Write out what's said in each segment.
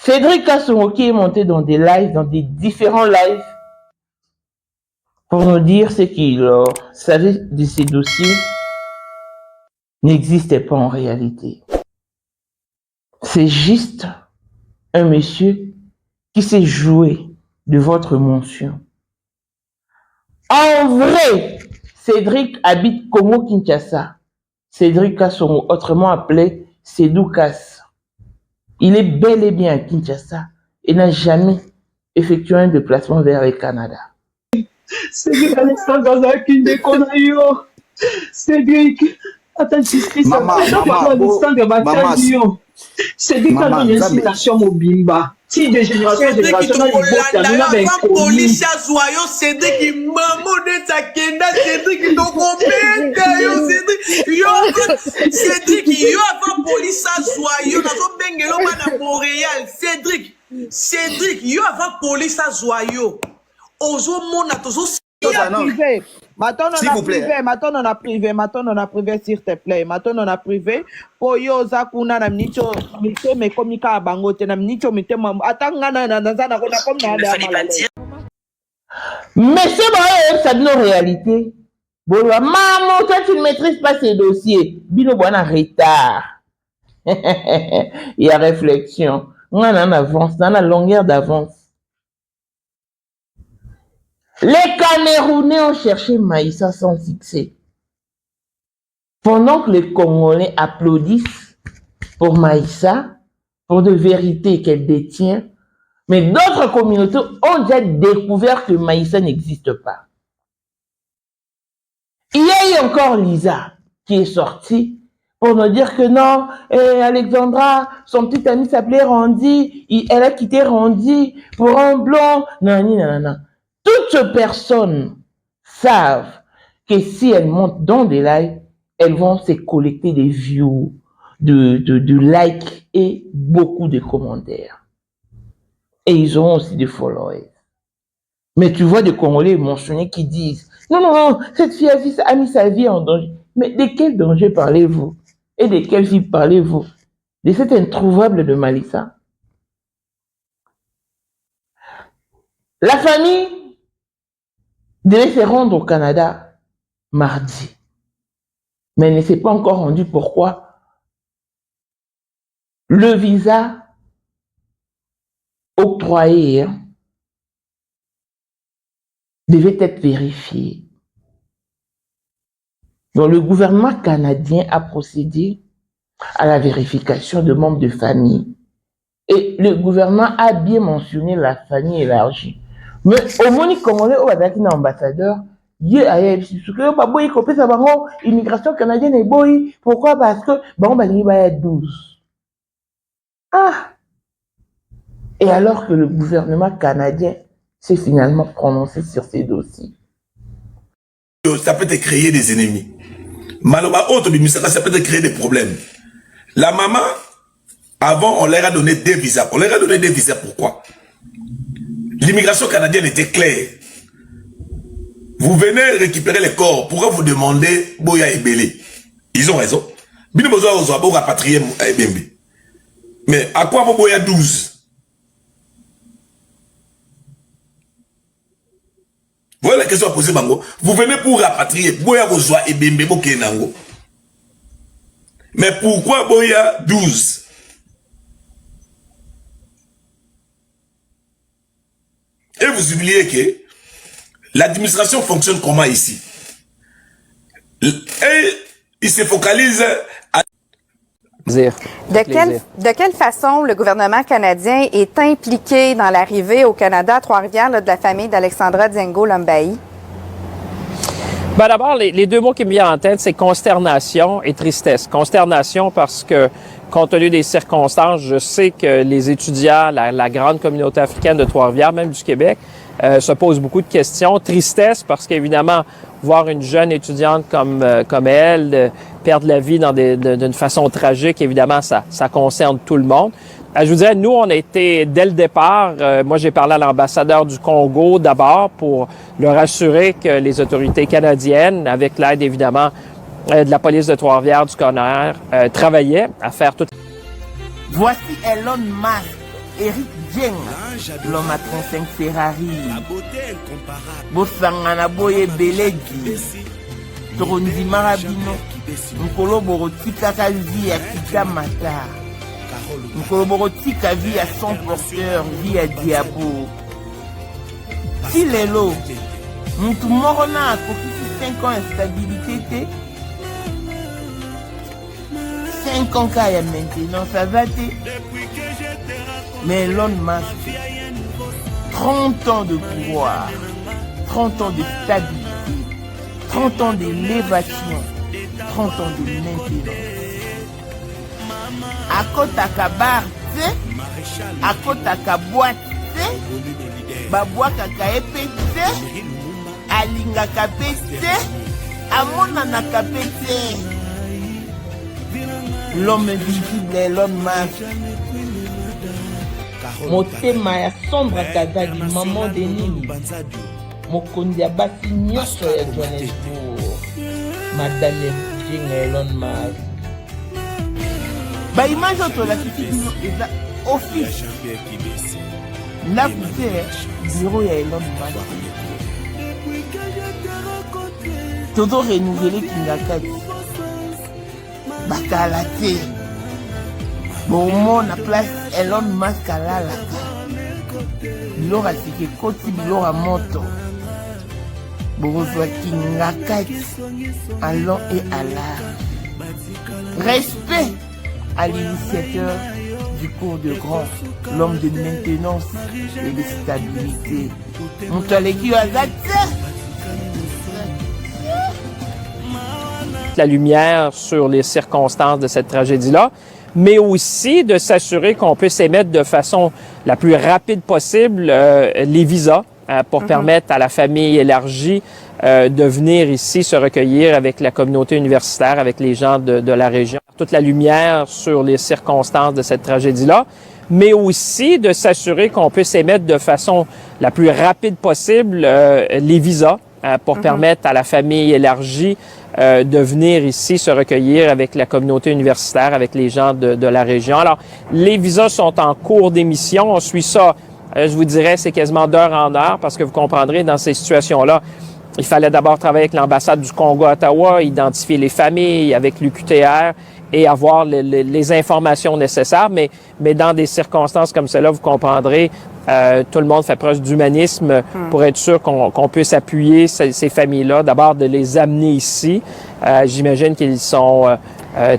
Cédric Kassongo qui est monté dans des lives, dans des différents lives, pour nous dire ce qu'il savait de ces dossiers n'existait pas en réalité. C'est juste un monsieur qui s'est joué de votre mention. En vrai, Cédric habite Congo Kinshasa. Cédric Kassongo, autrement appelé Sédou Kass. Il est bel et bien à Kinshasa et n'a jamais effectué un déplacement vers le Canada. Cédric Alexandre Cédric, attends, justice. Cédric a une inspiration mobimba. Si des générations de générations police joyeux Cédric maman de ta kenda Cédric donc Cédric yo avant police joyeux nazo bengelo bana Montréal Cédric yo avant police joyeux ozo mona tozo privé. Maintenant on a privé, s'il te plaît. Maintenant on a privé. Pour yo zakuna na mnicho mite me komika bango te na mnicho mite atanga na comme na Mais c'est ça nos réalités. Bon, maman, toi tu ne maîtrises pas ces dossiers. Bino bon en retard. Il y a réflexion. On en avance, dans la longueur d'avance. Les Camerounais ont cherché Maïssa sans succès. Pendant que les Congolais applaudissent pour Maïssa, pour de vérités qu'elle détient, mais d'autres communautés ont déjà découvert que Maïssa n'existe pas. Il y a eu encore Lisa qui est sortie pour nous dire que non, Alexandra, son petit ami s'appelait Randy, elle a quitté Randy pour un blond, non. Toutes ces personnes savent que si elles montent dans des lives, elles vont se collecter des views, de likes et beaucoup de commentaires. Et ils auront aussi des followers. Mais tu vois des Congolais mentionnés qui disent « Non, cette fille a mis sa vie en danger. » Mais de quel danger parlez-vous? Et de quelle vie parlez-vous? De cette introuvable de Malissa? La famille devait se rendre au Canada mardi. Mais elle ne s'est pas encore rendue. Pourquoi? Le visa octroyé devait être vérifié. Donc le gouvernement canadien a procédé à la vérification de membres de famille. Et le gouvernement a bien mentionné la famille élargie. Mais au moins, Congolais, au Badaki, ambassadeur, Dieu a eu ce que pas boy copé ça va immigration canadienne est boy. Pourquoi? Parce que bon bah il va être 12. Ah. Et alors que le gouvernement canadien s'est finalement prononcé sur ces dossiers. Ça peut te créer des ennemis. Malheureusement, ça peut te créer des problèmes. La maman, avant, on leur a donné des visas. On leur a donné des visas, pourquoi? L'immigration canadienne était claire. Vous venez récupérer les corps. Pourquoi vous demandez Boya et Bélé? Ils ont raison. Bino besoin aux rapatrier Ebembe. Mais à quoi vous Boya 12? Voilà la question à poser, Bango. Vous venez pour rapatrier Boya Rozoa et Bembe Bokenango. Mais pourquoi Boya 12? Et vous oubliez que l'administration fonctionne comment ici? Et il se focalise à... De quelle façon le gouvernement canadien est impliqué dans l'arrivée au Canada à Trois-Rivières de la famille d'Alexandra Diengo-Lombaï? Ben d'abord, les deux mots qui me viennent en tête, c'est consternation et tristesse. Consternation parce que, compte tenu des circonstances, je sais que les étudiants, la grande communauté africaine de Trois-Rivières, même du Québec, se posent beaucoup de questions. Tristesse parce qu'évidemment, voir une jeune étudiante comme elle perdre la vie d'une façon tragique, évidemment, ça concerne tout le monde. Je vous dirais, nous, on a été, dès le départ, moi j'ai parlé à l'ambassadeur du Congo d'abord pour leur assurer que les autorités canadiennes, avec l'aide évidemment de la police de Trois-Rivières, du Conner, travaillaient à faire tout. Voici Elon Musk Eric Jenga, l'homme à 35 Ferrari. Bosangana boye beledi. Toronzi marabino. Nkolo borotika kazi ya kita mata. Nkolo borotika vie à son porteur, vie à diabo. Si lelo, mtu moko na akokisi 5 ans instabilité te. 5 ans kaya maintenant, ça va te. Mais Elon Musk, 30 ans de pouvoir, 30 ans de stabilité, 30 ans d'élévation, 30 ans de maintenance. À côté à bar, à côté à boîte, babouaka kaepete, alinga kapete, amona na kapete. L'homme invisible, Elon Musk. Motema ya sombre kadadi maman de nini. Mokondi ya basi nyonso ya Johannesburg. Madame Jenga Elon Musk. Ba image oto la kiti bino eza office. La boutique bureau ya Elon Musk. Todo renouveler Kingakati. Bakala te. Bon, na place Elon Musk à la bilora sike koti bilora moto. Borozwa Kingakati à long et à large. Respect à l'initiateur du cours de grand, l'homme de maintenance et de stabilité. Montaleki Azate. La lumière sur les circonstances de cette tragédie-là, mais aussi de s'assurer qu'on puisse émettre de façon la plus rapide possible les visas pour permettre à la famille élargie de venir ici se recueillir avec la communauté universitaire, avec les gens de la région. Toute la lumière sur les circonstances de cette tragédie-là, mais aussi de s'assurer qu'on puisse émettre de façon la plus rapide possible les visas pour permettre à la famille élargie de venir ici se recueillir avec la communauté universitaire, avec les gens de la région. Alors, les visas sont en cours d'émission. On suit ça, je vous dirais, c'est quasiment d'heure en heure parce que vous comprendrez, dans ces situations-là, il fallait d'abord travailler avec l'ambassade du Congo à Ottawa, identifier les familles avec l'UQTR et avoir les informations nécessaires. Mais dans des circonstances comme celle-là, vous comprendrez, tout le monde fait preuve d'humanisme pour être sûr qu'on puisse appuyer ces familles-là. D'abord, de les amener ici. J'imagine qu'ils sont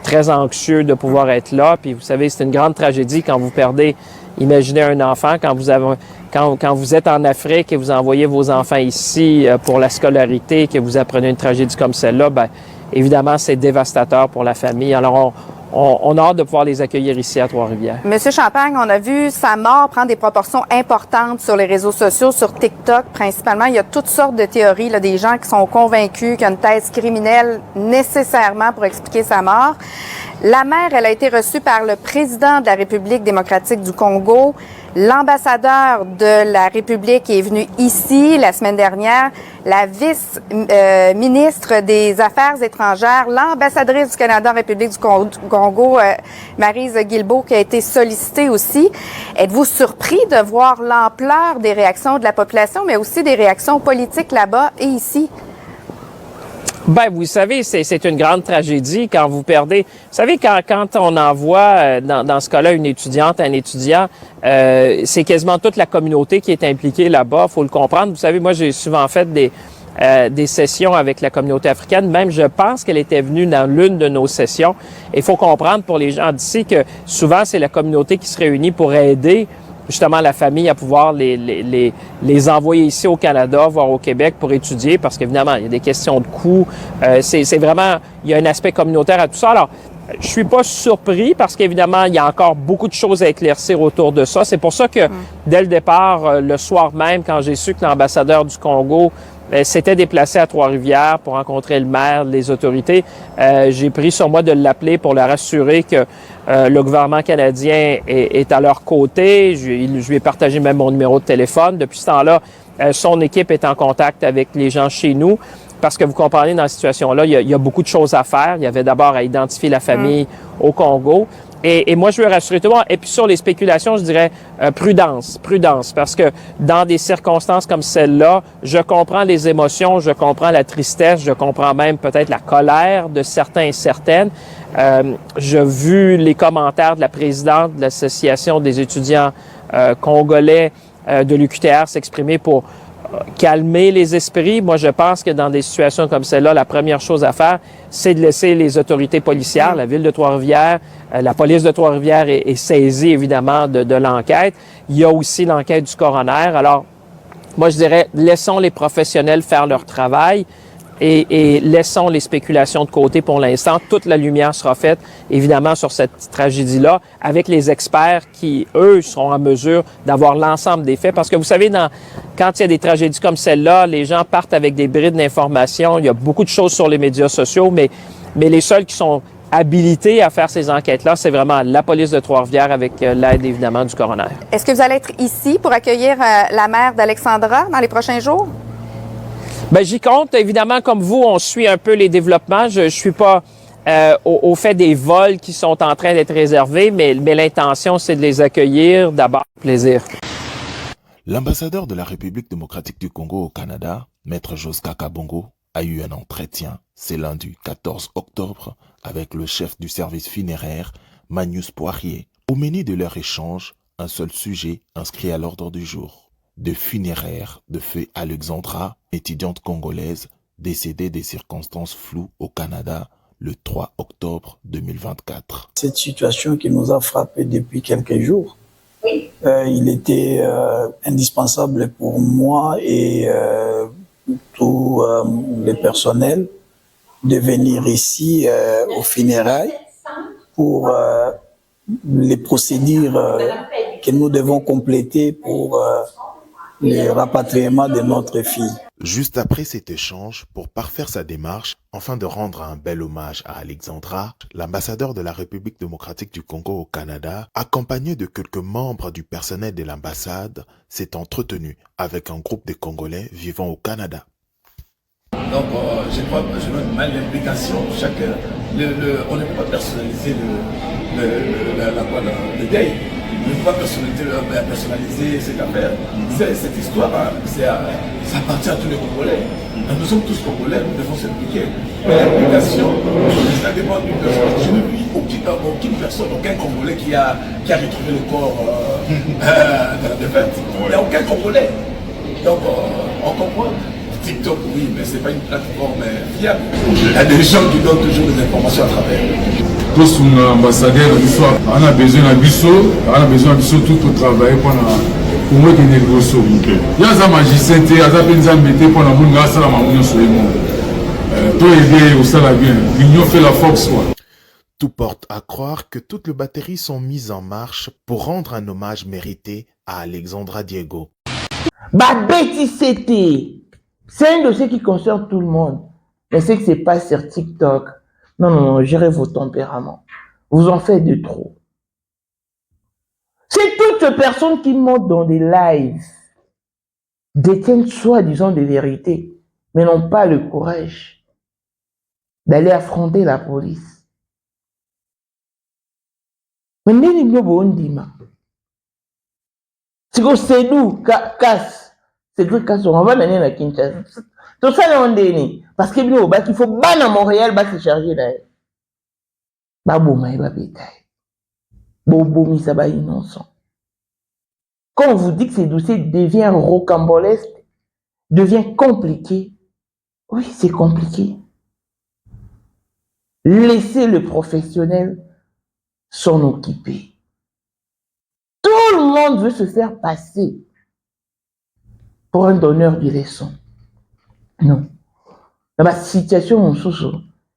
très anxieux de pouvoir être là. Puis vous savez, c'est une grande tragédie quand vous perdez, imaginez un enfant, quand vous êtes en Afrique et vous envoyez vos enfants ici pour la scolarité, que vous apprenez une tragédie comme celle-là, bien, évidemment, c'est dévastateur pour la famille. Alors, on a hâte de pouvoir les accueillir ici à Trois-Rivières. Monsieur Champagne, on a vu sa mort prendre des proportions importantes sur les réseaux sociaux, sur TikTok principalement. Il y a toutes sortes de théories, là, des gens qui sont convaincus qu'il y a une thèse criminelle nécessairement pour expliquer sa mort. La mère, elle a été reçue par le président de la République démocratique du Congo. L'ambassadeur de la République est venu ici la semaine dernière. La vice-ministre des Affaires étrangères, l'ambassadrice du Canada en République du Congo, Maryse Guilbeault, qui a été sollicitée aussi. Êtes-vous surpris de voir l'ampleur des réactions de la population, mais aussi des réactions politiques là-bas et ici? Ben, vous savez, c'est une grande tragédie quand vous perdez. Vous savez, quand on envoie, dans ce cas-là, une étudiante, un étudiant, c'est quasiment toute la communauté qui est impliquée là-bas. Faut le comprendre. Vous savez, moi, j'ai souvent fait des sessions avec la communauté africaine. Même, je pense qu'elle était venue dans l'une de nos sessions. Il faut comprendre pour les gens d'ici que souvent, c'est la communauté qui se réunit pour aider justement la famille à pouvoir les envoyer ici au Canada, voire au Québec pour étudier, parce qu'évidemment, il y a des questions de coûts. C'est vraiment, il y a un aspect communautaire à tout ça. Alors, je suis pas surpris parce qu'évidemment, il y a encore beaucoup de choses à éclaircir autour de ça. C'est pour ça que, dès le départ, le soir même, quand j'ai su que l'ambassadeur du Congo s'était déplacé à Trois-Rivières pour rencontrer le maire, les autorités, j'ai pris sur moi de l'appeler pour leur assurer que le gouvernement canadien est à leur côté. Je lui ai partagé même mon numéro de téléphone. Depuis ce temps-là, son équipe est en contact avec les gens chez nous. Parce que vous comprenez, dans cette situation-là, il y a beaucoup de choses à faire. Il y avait d'abord à identifier la famille au Congo. Et moi, je veux rassurer tout le monde. Et puis sur les spéculations, je dirais prudence, parce que dans des circonstances comme celle-là, je comprends les émotions, je comprends la tristesse, je comprends même peut-être la colère de certains et certaines. J'ai vu les commentaires de la présidente de l'Association des étudiants congolais de l'UQTR s'exprimer pour calmer les esprits. Moi, je pense que dans des situations comme celle-là, la première chose à faire, c'est de laisser les autorités policières, la ville de Trois-Rivières, la police de Trois-Rivières est saisie, évidemment, de l'enquête. Il y a aussi l'enquête du coroner. Alors, moi, je dirais, laissons les professionnels faire leur travail et laissons les spéculations de côté pour l'instant. Toute la lumière sera faite, évidemment, sur cette tragédie-là, avec les experts qui, eux, seront en mesure d'avoir l'ensemble des faits. Parce que vous savez, quand il y a des tragédies comme celle-là, les gens partent avec des brides d'informations. Il y a beaucoup de choses sur les médias sociaux, mais les seuls qui sont habilités à faire ces enquêtes-là, c'est vraiment la police de Trois-Rivières avec l'aide, évidemment, du coroner. Est-ce que vous allez être ici pour accueillir la mère d'Alexandra dans les prochains jours? Bien, j'y compte. Évidemment, comme vous, on suit un peu les développements. Je suis pas au fait des vols qui sont en train d'être réservés, mais l'intention, c'est de les accueillir d'abord. Plaisir. L'ambassadeur de la République démocratique du Congo au Canada, Maître Joska Kabongo, a eu un entretien, c'est lundi 14 octobre, avec le chef du service funéraire, Magnus Poirier. Au menu de leur échange, un seul sujet inscrit à l'ordre du jour. De funéraires de feu Alexandra, étudiante congolaise, décédée des circonstances floues au Canada le 3 octobre 2024. Cette situation qui nous a frappé depuis quelques jours, il était indispensable pour moi et tout le personnel de venir ici aux funérailles pour les procédures que nous devons compléter pour le rapatriement de notre fille. Juste après cet échange, pour parfaire sa démarche, afin de rendre un bel hommage à Alexandra, l'ambassadeur de la République démocratique du Congo au Canada, accompagné de quelques membres du personnel de l'ambassade, s'est entretenu avec un groupe de Congolais vivant au Canada. Donc, je crois que je veux mal l'implication. On ne peut pas personnaliser le deuil. On ne peut pas personnaliser cette affaire. Cette histoire, ça appartient à tous les Congolais. Nous sommes tous Congolais, nous devons s'impliquer. Mais l'implication, ça dépend d'une personne. Je n'ai vu aucune personne, aucun Congolais qui a retrouvé le corps de la défaite. Il n'y a aucun Congolais. Donc, on comprend. TikTok, oui, mais ce n'est pas une plateforme fiable. Il y a des gens qui donnent toujours des informations à travers. Tous les ambassadeurs, on a besoin de biso, tout pour travailler pour moi qui négocie. Il y a des magiciens, il y a des gens pour la monde, ça la maman sur le monde. Tout aider au salaire bien. L'union fait la force. Tout porte à croire que toutes les batteries sont mises en marche pour rendre un hommage mérité à Alexandra Diego. Bah, Betty, c'est un dossier qui concerne tout le monde. Mais c'est que c'est pas sur TikTok. Non, gérez vos tempéraments. Vous en faites de trop. C'est toutes ces personnes qui montent dans des lives, détiennent soi-disant des vérités, mais n'ont pas le courage d'aller affronter la police. Mais c'est nous, casse. C'est que quand on va aller à Kinshasa, tout ça est parce qu'il faut ban à Montréal, se charger là. Innocent. Quand on vous dit que ces dossiers deviennent rocambolesques, devient compliqué, oui, c'est compliqué. Laissez le professionnel s'en occuper. Tout le monde veut se faire passer pour un donneur de leçons. Non. Dans ma situation,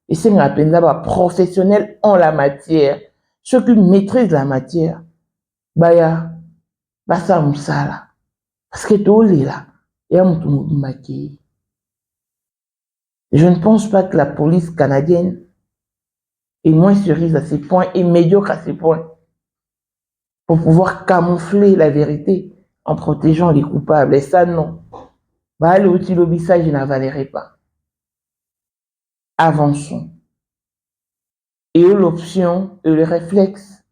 et c'est un professionnel en la matière, ceux qui maîtrisent la matière, ça moussala. Parce que tout est là. Et je ne pense pas que la police canadienne est moins cerise à ces points et médiocre à ces points pour pouvoir camoufler la vérité en protégeant les coupables. Et ça, non. Le outil lobissage, je n'avalerai pas. Avançons. Et l'option et le réflexe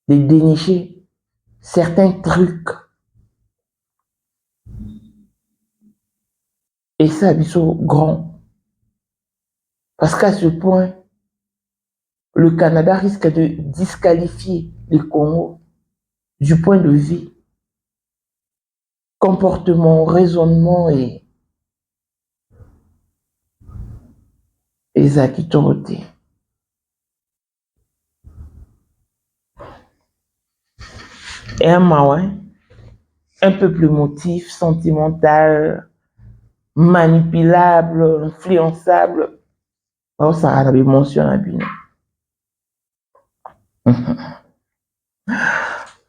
de dénicher certains trucs. Et ça, ils sont grands. Parce qu'à ce point, le Canada risque de disqualifier le Congo du point de vue comportement, raisonnement et acquittés. Et un maouin, un peu plus motif, sentimental, manipulable, influençable, ça a mention à bien.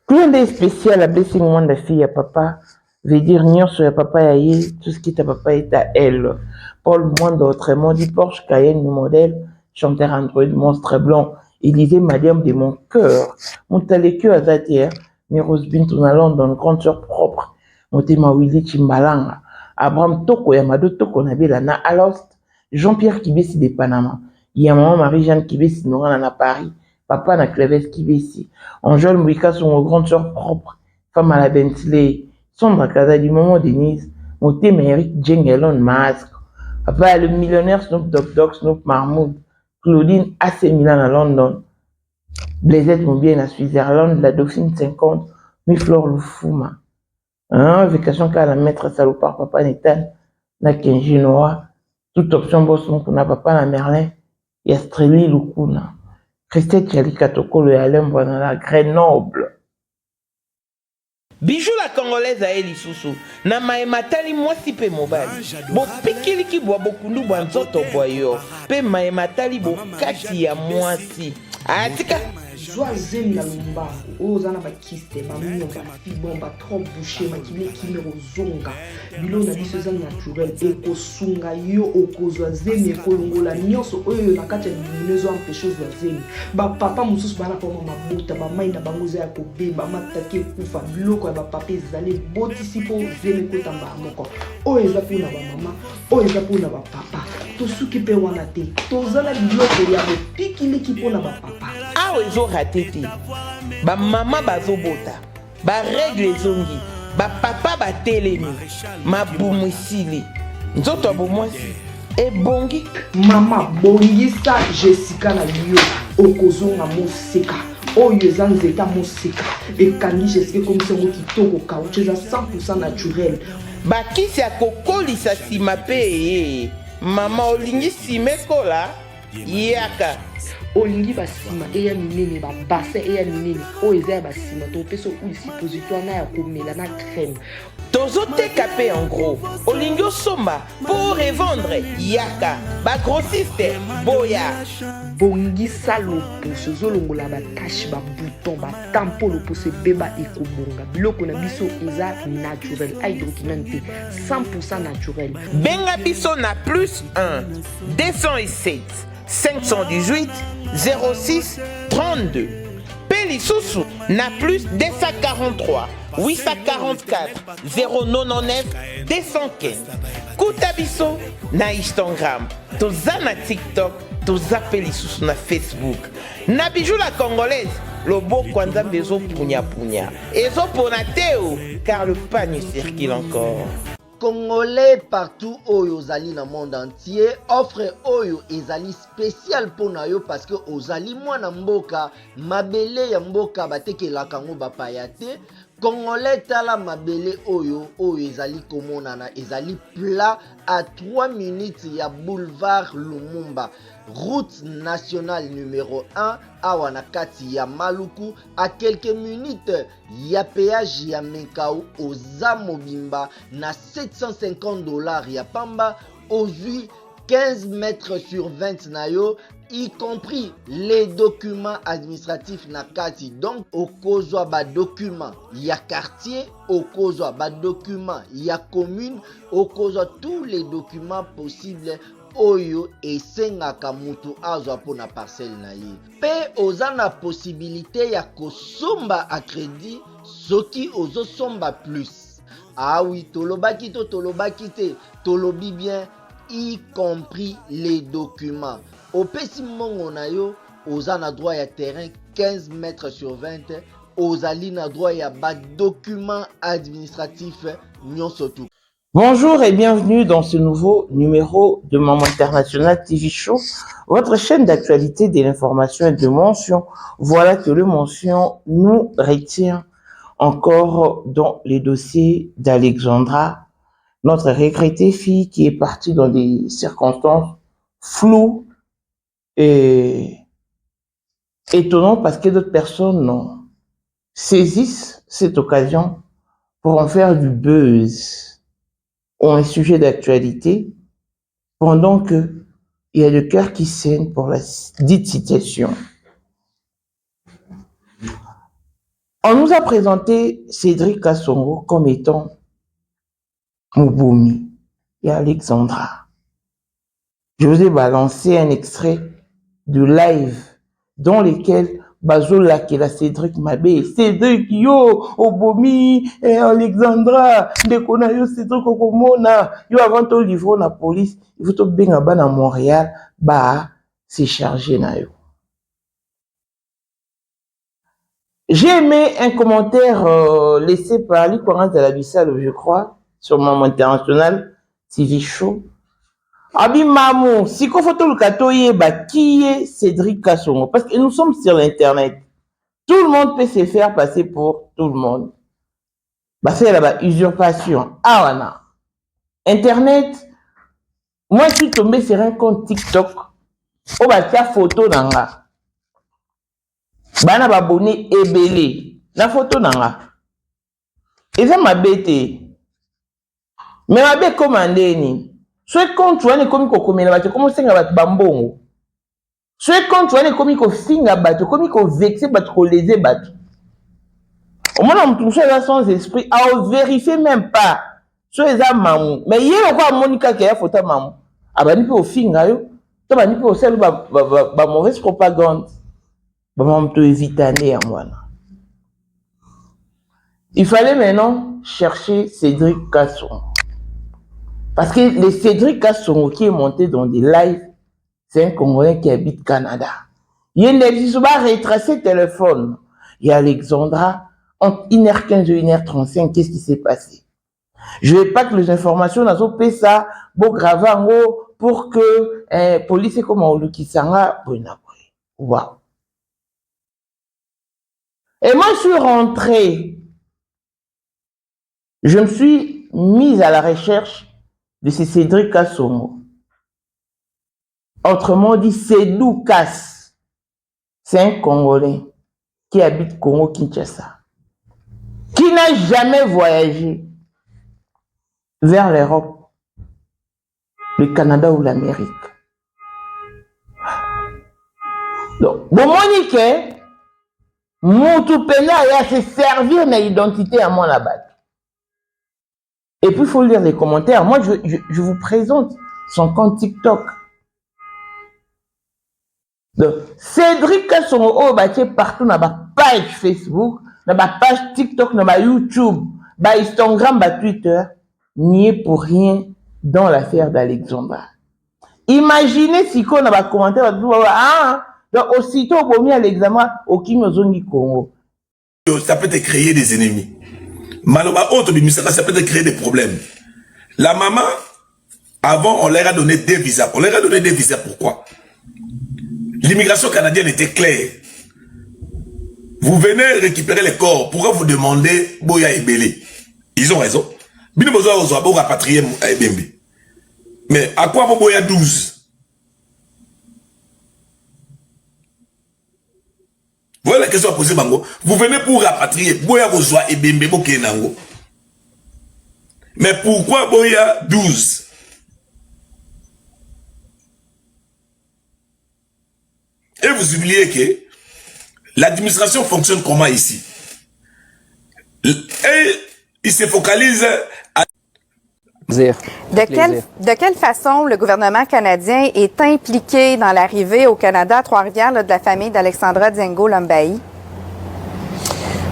Plein de spécial à blessing moi de fille à papa veut dire nion sur papa et tout ce qui est à papa est à elle. Paul Monde autrement dit Porsche Cayenne le modèle chanteur Android monstre blanc il disait Madame de mon cœur mon taléque à Zatière mais Rosebin tourne à London grande sœur propre mon tema Willy Chimbalanga Abraham Toko Yamado Toko Nabila na Alost Jean-Pierre Kibesi de Panama il y a maman Marie-Jeanne Kibesi nous à Paris papa na Cleves Kibesi Angèle Mouika son grande sœur propre femme à la Bentley Sondra Kaza du moment Denise Moté Méric Jengelon Masque papa le millionnaire Snoop Dogg Snoop Marmoud Claudine AC Milan à London Blaisette Mobien à Switzerland la Dauphine 50 Miflore Lufuma vacation qu'à la maître salopard papa Nathan na Kenji Noah toute option boss mon kuna papa na Merlin Yastreli Lukuna Christelle Chalikatoko le Alem dans la Grenoble. Bijou la congolaise à Elisusu. Na maematali mwasi pe mobali. Bo pikili ki bwa bokundu bwa nzoto boyo. Pe maematali bo kati ya mwasi. Atika. Joa zemi na lumba. Ozana ba kiste ba mino ba fibon ba trop bouché ma kile kimero zonga. Bilo na biso za naturel eko sunga yo okozwa zemi ekolongola nyonso oyo na kati ya luminezo empêcher zwa zemi. Ba papa mususu bana kwa mama bota ba maina bango za ko beba matake kufa biloko ya ba papa ezali botisi po zemi ko tamba moko. Oyo eza pona ba mama, oyo eza pona ba papa. To suki pe wana te. Tozala biloko ya bopikili ki pona ba papa. Awa ezo raté te. Ba mama bazobota. Ba règle ezongi. Ba papa ba telemi. Ma bumwisili. Nzoto bumwasi. E bongi. Mama bongisa Jessica na yo. Okozonga moseka. Oyo eza nzeta moseka. Ekangi Jessica comme songo kitoko kauche eza 100% naturel. Bakisi ya kokolisa sima pe. Mama olingi simekola. Yaka. Olingi basima eya minene ba bassin eya minene o eza basima to peso ou suppositoire na ya komela na crème tozoteka pe en gros olingi osomba pour revendre yaka ba grossiste boya bongisa loposo zolongola ba tache ba bouton ba tampo loposo beba ekobonga biloko na biso eza naturel hydroquinone 100% naturel benga biso na plus 1 207 518 06 32. Pélissousou n'a plus 243 844 099 215. Koutabiso na Instagram, toza na TikTok, toza Pélissousou na Facebook. Na bijou la congolaise, lobo kwanza bezo punya punya. Ezo ponateo, car le panier circule encore. Congolais partout oyo ozali na monde entier offre oyo ezali spécial pona yo parce que ozali mwana mboka mabele ya mboka batekelaka ngo bapaya te Congolais tala mabele oyo ezali komonana ezali plat à 3 minutes ya boulevard Lumumba route nationale numéro 1 awa na kati ya Maluku à quelques minutes ya péage ya Menkau oza mobimba na $750 ya pamba ozui 15 mètres sur 20 na yo y compris les documents administratifs na kati donc okozwa ba document ya quartier okozwa ba document ya commune okozwa tous les documents possibles oyo esengaka mutu azwa pona parcelle na ye pe oza na possibilité ya kosomba a crédit soki ozosomba plus ah oui tolobaki to tolobaki te tolobi bien y compris les documents opesi mongo na yo oza na droit ya terrain 15 mètres sur 20 ozali na droit ya ba document administratif nyonso tu. Bonjour et bienvenue dans ce nouveau numéro de Maman International TV Show, votre chaîne d'actualité, de l'information et de mention. Voilà que le mention nous retient encore dans les dossiers d'Alexandra, notre regrettée fille qui est partie dans des circonstances floues et étonnantes parce que d'autres personnes saisissent cette occasion pour en faire du buzz. Ont un sujet d'actualité, pendant que il y a le cœur qui saigne pour la dite situation. On nous a présenté Cédric Kassongo comme étant Muboumi et Alexandra. Je vous ai balancé un extrait de live dans lequel Bazola qui la Cédric Mabé, Cédric yo, Obomi, Alexandra, Dekona yo, Cédric Okomona, yo avant to livre na police, il faut to benga ba na Montréal, ba c'est chargé na yo. J'ai aimé un commentaire laissé par Likwarant de la Bissale, je crois, sur Maman International TV Show. Abi Mamou, si qu'on photo le katoye, qui est Cédric Kassongo? Parce que nous sommes sur l'internet. Tout le monde peut se faire passer pour tout le monde. C'est là-bas, usurpation. Ah, voilà. Internet, moi, je suis tombé sur un compte TikTok. Oh, tiens, photo nanga. Bana abonné ebélé. La photo nanga. Et ça m'a bêté. Mais m'a bé commandé ni. Soit compte tu as comme ko komela bato comme senga bato bambongo. Soit compte tu as comme ko finga bato comme ko vexer bato ko léser bato. Au moins on touche là sans esprit à vérifier même pas. Soit les mamou. Mais hier on voit Monica qui a photo mamou. Abani pe au finga yo. To bani pe au sel ba mauvaise propagande. Ba mam to éviter à moi. Il fallait maintenant chercher Cédric Kassongo. Parce que le Cédric Kassongo qui est monté dans des lives, c'est un Congolais qui habite Canada. Il y a une retracer téléphone. Il y a Alexandra, entre 1h15 et 1h35, qu'est-ce qui s'est passé? Je ne veux pas que les informations n'ont pas ça, bon gravango, pour que police comme on qui s'en wow. Et moi, je suis rentré. Je me suis mise à la recherche de ce Cédric Kassongo. Autrement dit, Cédou Kass. C'est un Congolais qui habite Congo-Kinshasa, qui n'a jamais voyagé vers l'Europe, le Canada ou l'Amérique. Donc, bon, Monique, Moutou Pena a se servir de l'identité à moi là-bas. Et puis, il faut lire les commentaires. Moi, je vous présente son compte TikTok. Donc, Cédric Kassongo, partout dans ma page Facebook, dans ma page TikTok, dans ma YouTube, dans Instagram, dans Twitter, n'y est pour rien dans l'affaire d'Alexandra. Imaginez si on a un commentaire, donc aussitôt, on a mis Alexandra au Kinozongi Congo. Ça peut te créer des ennemis. Malheureusement, ça peut te créer des problèmes. La maman, avant, on leur a donné des visas. On leur a donné des visas, pourquoi? L'immigration canadienne était claire. Vous venez récupérer les corps. Pourquoi vous demandez Boya et Bélé? Ils ont raison. Mais à quoi vous Boya 12? Voilà la question à poser, Bango. Vous venez pour rapatrier Boya Rozoa et Bembe Bokenango. Mais pourquoi Boya 12? Et vous oubliez que l'administration fonctionne comment ici? Et il se focalise à... De quelle façon le gouvernement canadien est impliqué dans l'arrivée au Canada à Trois-Rivières de la famille d'Alexandra Diengo Lombaï?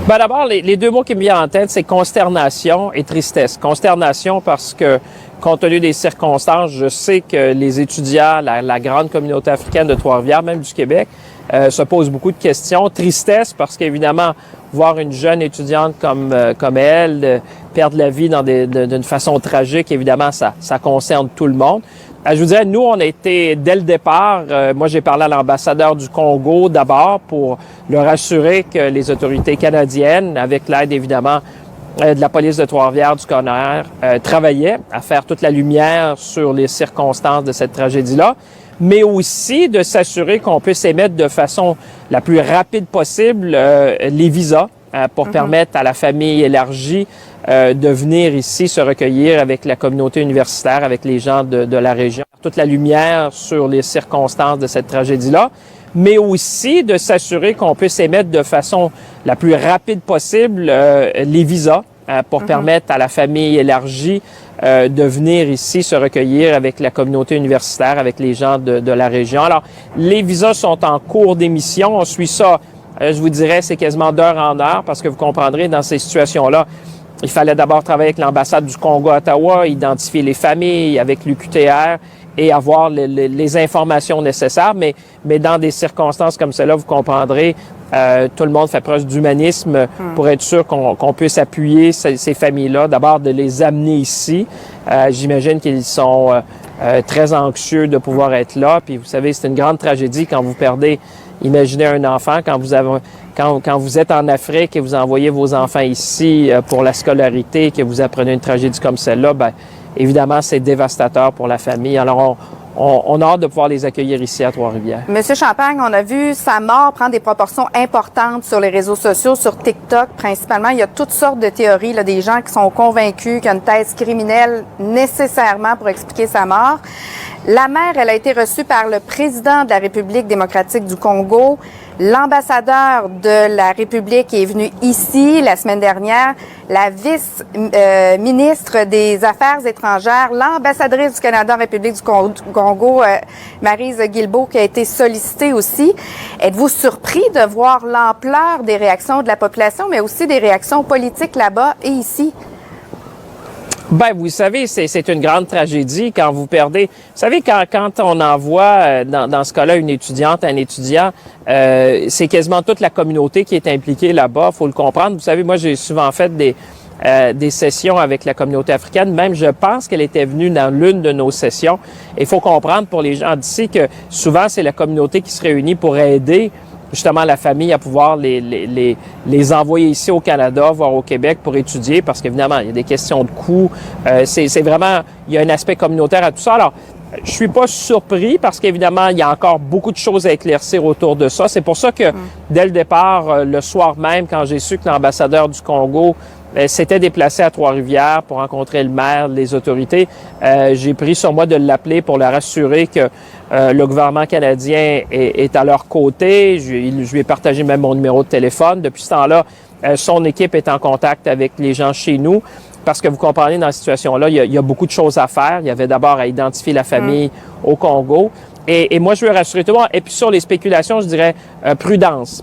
Ben d'abord, les deux mots qui me viennent en tête, c'est consternation et tristesse. Consternation parce que, compte tenu des circonstances, je sais que les étudiants, la grande communauté africaine de Trois-Rivières, même du Québec, se posent beaucoup de questions. Tristesse parce qu'évidemment, voir une jeune étudiante comme elle perdre la vie d'une façon tragique, évidemment, ça concerne tout le monde. Je vous dirais, nous, on a été, dès le départ, moi j'ai parlé à l'ambassadeur du Congo d'abord pour leur assurer que les autorités canadiennes, avec l'aide évidemment de la police de Trois-Rivières, du coroner, travaillaient à faire toute la lumière sur les circonstances de cette tragédie-là, mais aussi de s'assurer qu'on puisse émettre de façon la plus rapide possible les visas pour permettre à la famille élargie de venir ici se recueillir avec la communauté universitaire, avec les gens de la région. Toute la lumière sur les circonstances de cette tragédie-là, mais aussi de s'assurer qu'on puisse émettre de façon la plus rapide possible les visas pour permettre à la famille élargie de venir ici se recueillir avec la communauté universitaire, avec les gens de la région. Alors, les visas sont en cours d'émission. On suit ça, je vous dirais, c'est quasiment d'heure en heure parce que vous comprendrez, dans ces situations-là, il fallait d'abord travailler avec l'ambassade du Congo à Ottawa, identifier les familles avec l'UQTR et avoir les informations nécessaires. Mais dans des circonstances comme celle-là, vous comprendrez, tout le monde fait preuve d'humanisme pour être sûr qu'on puisse appuyer ces familles-là. D'abord, de les amener ici. J'imagine qu'ils sont très anxieux de pouvoir être là. Puis vous savez, c'est une grande tragédie quand vous perdez. Imaginez un enfant quand vous êtes en Afrique et vous envoyez vos enfants ici pour la scolarité, que vous apprenez une tragédie comme celle-là, bien, évidemment, c'est dévastateur pour la famille. Alors, on a hâte de pouvoir les accueillir ici à Trois-Rivières. Monsieur Champagne, on a vu sa mort prendre des proportions importantes sur les réseaux sociaux, sur TikTok principalement. Il y a toutes sortes de théories, là, des gens qui sont convaincus qu'il y a une thèse criminelle nécessairement pour expliquer sa mort. La mère, elle a été reçue par le président de la République démocratique du Congo. L'ambassadeur de la République est venu ici la semaine dernière. La vice-ministre des Affaires étrangères, l'ambassadrice du Canada en République du Congo, Maryse Guilbeault, qui a été sollicitée aussi. Êtes-vous surpris de voir l'ampleur des réactions de la population, mais aussi des réactions politiques là-bas et ici? Ben, vous savez, c'est une grande tragédie quand vous perdez. Vous savez, quand on envoie, dans ce cas-là, une étudiante, un étudiant, c'est quasiment toute la communauté qui est impliquée là-bas. Faut le comprendre. Vous savez, moi, j'ai souvent fait des sessions avec la communauté africaine. Même, je pense qu'elle était venue dans l'une de nos sessions. Il faut comprendre pour les gens d'ici que souvent, c'est la communauté qui se réunit pour aider justement la famille à pouvoir les envoyer ici au Canada, voire au Québec pour étudier, parce qu'évidemment, il y a des questions de coûts. C'est vraiment, il y a un aspect communautaire à tout ça. Alors, je suis pas surpris parce qu'évidemment, il y a encore beaucoup de choses à éclaircir autour de ça. C'est pour ça que, dès le départ, le soir même, quand j'ai su que l'ambassadeur du Congo s'était déplacé à Trois-Rivières pour rencontrer le maire, les autorités, j'ai pris sur moi de l'appeler pour leur assurer que le gouvernement canadien est à leur côté. Je lui ai partagé même mon numéro de téléphone. Depuis ce temps-là, son équipe est en contact avec les gens chez nous. Parce que vous comprenez, dans cette situation-là, il y a beaucoup de choses à faire. Il y avait d'abord à identifier la famille au Congo. Et moi, je veux rassurer tout le monde. Et puis sur les spéculations, je dirais prudence,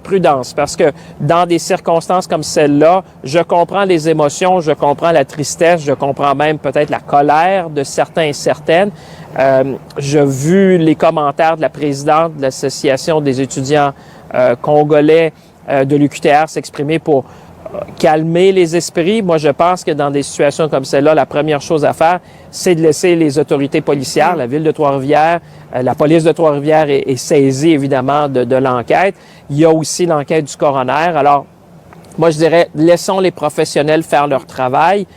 parce que dans des circonstances comme celle-là, je comprends les émotions, je comprends la tristesse, je comprends même peut-être la colère de certains et certaines. J'ai vu les commentaires de la présidente de l'Association des étudiants congolais de l'UQTR s'exprimer pour calmer les esprits. Moi, je pense que dans des situations comme celle-là, la première chose à faire, c'est de laisser les autorités policières, la ville de Trois-Rivières, la police de Trois-Rivières est saisie, évidemment, de l'enquête. Il y a aussi l'enquête du coroner. Alors, moi, je dirais, laissons les professionnels faire leur travail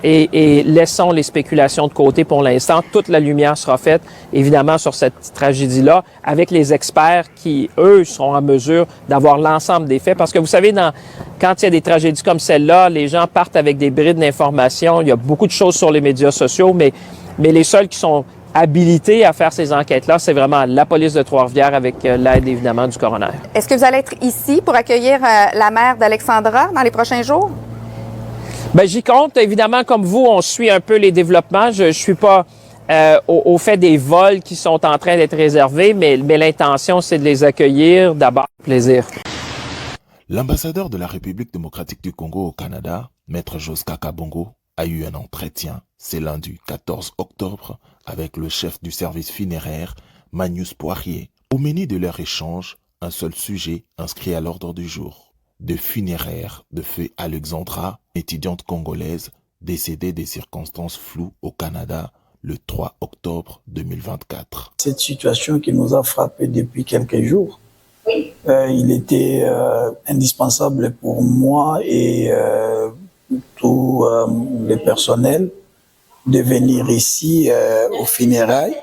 et laissons les spéculations de côté pour l'instant. Toute la lumière sera faite, évidemment, sur cette tragédie-là, avec les experts qui, eux, seront en mesure d'avoir l'ensemble des faits. Parce que vous savez, quand il y a des tragédies comme celle-là, les gens partent avec des brides d'informations. Il y a beaucoup de choses sur les médias sociaux, mais les seuls qui sont habilités à faire ces enquêtes-là, c'est vraiment la police de Trois-Rivières avec l'aide, évidemment, du coroner. Est-ce que vous allez être ici pour accueillir la mère d'Alexandra dans les prochains jours? Ben, j'y compte. Évidemment, comme vous, on suit un peu les développements. Je suis pas au fait des vols qui sont en train d'être réservés, mais l'intention, c'est de les accueillir d'abord. Plaisir. L'ambassadeur de la République démocratique du Congo au Canada, Maître Joska Kabongo, a eu un entretien, c'est lundi 14 octobre, avec le chef du service funéraire, Magnus Poirier. Au menu de leur échange, un seul sujet inscrit à l'ordre du jour. de funéraires de feu Alexandra, étudiante congolaise décédée des circonstances floues au Canada le 3 octobre 2024. Cette situation qui nous a frappé depuis quelques jours, il était indispensable pour moi et tout le personnel de venir ici aux funérailles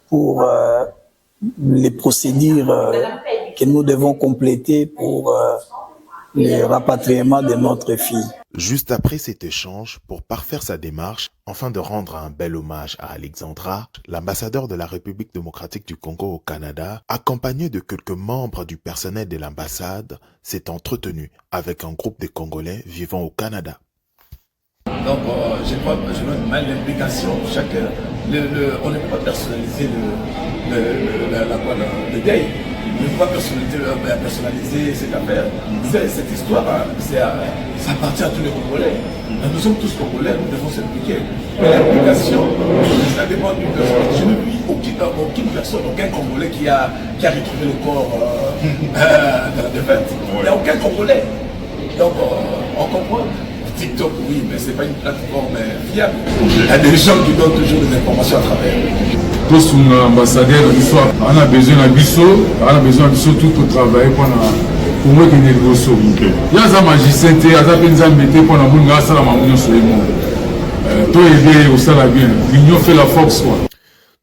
pour les procédures que nous devons compléter pour le rapatriement de notre fille. Juste après cet échange, pour parfaire sa démarche, afin de rendre un bel hommage à Alexandra, l'ambassadeur de la République démocratique du Congo au Canada, accompagné de quelques membres du personnel de l'ambassade, s'est entretenu avec un groupe de Congolais vivant au Canada. Donc, je crois que je veux mal l'implication. On ne peut pas personnaliser le deuil. On ne peut pas personnaliser cette affaire. Cette histoire, ça appartient à tous les Congolais. Nous sommes tous Congolais, nous devons s'impliquer. Mais l'implication, ça dépend d'une personne. Je ne vis aucune personne, aucun Congolais qui a retrouvé le corps de la défaite. Il n'y a aucun Congolais. Donc, on comprend. TikTok, oui, mais ce n'est pas une plateforme fiable. Il y a des gens qui donnent toujours des informations à travers. Tous les ambassadeurs, on a besoin de tout travailler pour moi qui négocie. Il y a des magiciens, il y a des gens qui pour l'union fait la force.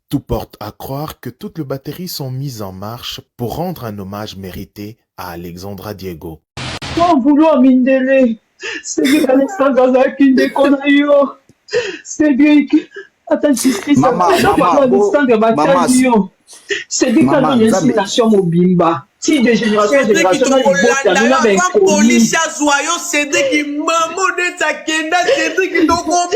Tout porte à croire que toutes les batteries sont mises en marche pour rendre un hommage mérité à Alexandra Diego. Sans vouloir Mindele, Cédric Alexandre Azaki Ndekonayo, Cédric, attends, Cédric a une incitation mobimba. Si des générations, police à Zoyo, Cédric, maman de ta kenda, Cédric, donc on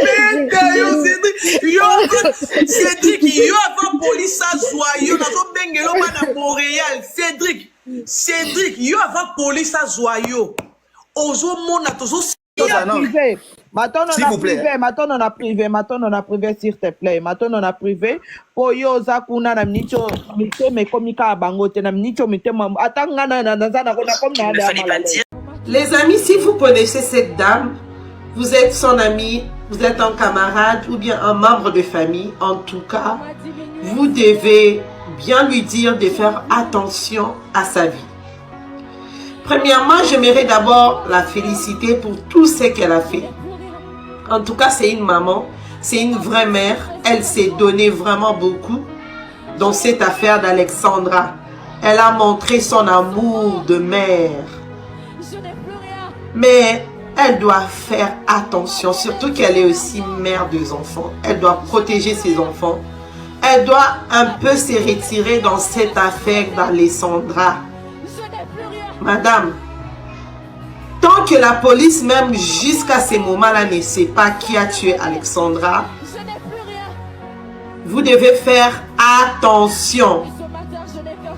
Cédric, yo avant police à Zoyo, nazo bengelo bana Montréal, Cédric, yo avant police à Zoyo. Ozo mona tozo privé. S'il vous plaît. Maintenant on a privé, s'il te plaît. Maintenant on a privé. Poyo zakuna na mnicho mite me komika bangote na mnicho mite atanga na comme na. Les amis, si vous connaissez cette dame, vous êtes son ami, vous êtes un camarade ou bien un membre de famille, en tout cas, vous devez bien lui dire de faire attention à sa vie. Premièrement, j'aimerais d'abord la féliciter pour tout ce qu'elle a fait. En tout cas, c'est une maman, c'est une vraie mère. Elle s'est donnée vraiment beaucoup dans cette affaire d'Alexandra. Elle a montré son amour de mère. Mais elle doit faire attention, surtout qu'elle est aussi mère des enfants. Elle doit protéger ses enfants. Elle doit un peu se retirer dans cette affaire d'Alexandra. Madame, tant que la police, même jusqu'à ce moment-là, ne sait pas qui a tué Alexandra, vous devez faire attention.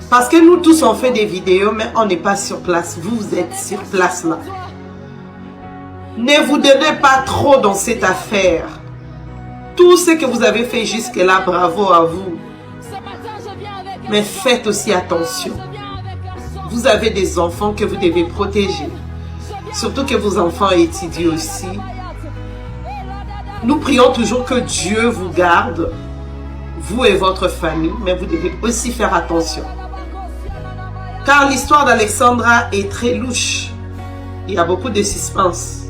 Parce que nous tous, on fait des vidéos, mais on n'est pas sur place. Vous êtes sur place là. Ne vous donnez pas trop dans cette affaire. Tout ce que vous avez fait jusque-là, bravo à vous. Mais faites aussi attention. Vous avez des enfants que vous devez protéger. Surtout que vos enfants étudient aussi. Nous prions toujours que Dieu vous garde, vous et votre famille, mais vous devez aussi faire attention. Car l'histoire d'Alexandra est très louche. Il y a beaucoup de suspense.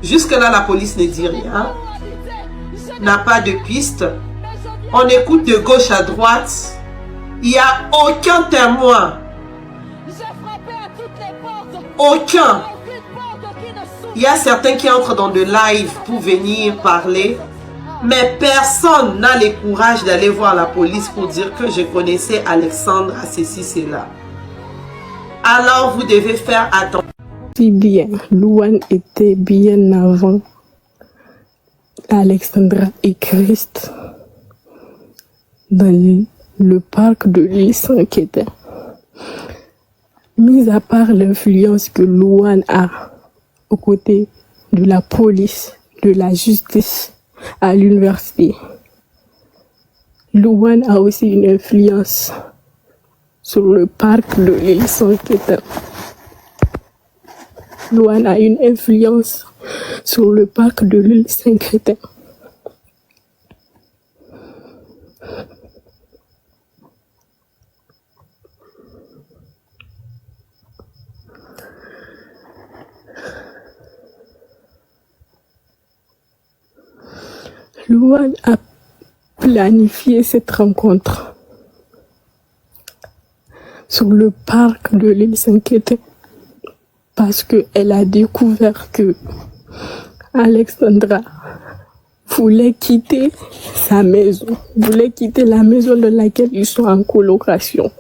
Jusque-là, la police ne dit rien. N'a pas de piste. On écoute de gauche à droite. Il n'y a aucun témoin. Aucun. Il y a certains qui entrent dans de live pour venir parler, mais personne n'a le courage d'aller voir la police pour dire que je connaissais Alexandre à ceci, cela. Alors vous devez faire attention. Si bien, Louane était bien avant Alexandra et Christ dans le parc de l'île Saint-Quentin. Mis à part l'influence que Louane a aux côtés de la police, de la justice à l'université, Louane a aussi une influence sur le parc de l'île Saint-Quentin. Louane a une influence sur le parc de l'île Saint-Crétin. Louane a planifié cette rencontre sur le parc de l'île Saint-Crétin parce qu'elle a découvert que Alexandra voulait quitter sa maison, voulait quitter la maison dans laquelle ils sont en colocation.